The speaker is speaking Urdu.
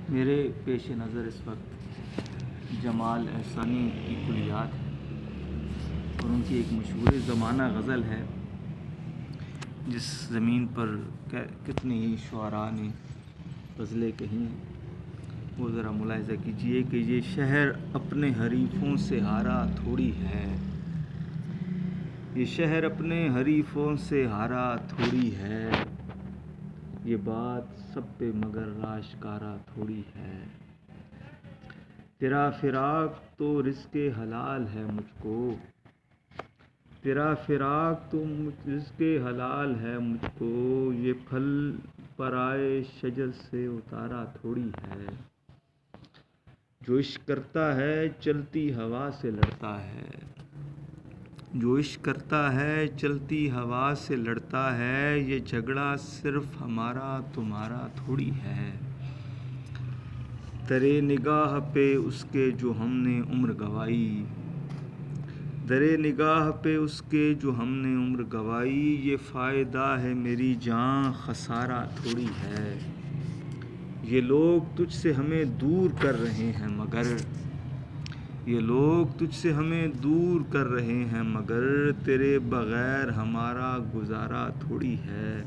میرے پیش نظر اس وقت جمال احسانی کی کلیات ہے اور ان کی ایک مشہور زمانہ غزل ہے جس زمین پر کتنے ہی شعراء نے غزلیں کہیں ہیں۔ وہ ذرا ملاحظہ کیجئے کہ یہ شہر اپنے حریفوں سے ہارا تھوڑی ہے، یہ شہر اپنے حریفوں سے ہارا تھوڑی ہے، یہ بات سب پہ مگر آشکارا تھوڑی ہے۔ تیرا فراق تو رزق حلال ہے مجھ کو، تیرا فراق تو رزق حلال ہے مجھ کو، یہ پھل پرائے شجر سے اتارا تھوڑی ہے۔ جو عشق کرتا ہے چلتی ہوا سے لڑتا ہے، جو عشق کرتا ہے چلتی ہوا سے لڑتا ہے، یہ جھگڑا صرف ہمارا تمہارا تھوڑی ہے۔ درِ نگاہ پہ اس کے جو ہم نے عمر گنوائی، درِ نگاہ پہ اس کے جو ہم نے عمر گنوائی، یہ فائدہ ہے میری جاں خسارہ تھوڑی ہے۔ یہ لوگ تجھ سے ہمیں دور کر رہے ہیں مگر، یہ لوگ تجھ سے ہمیں دور کر رہے ہیں مگر، تیرے بغیر ہمارا گزارا تھوڑی ہے۔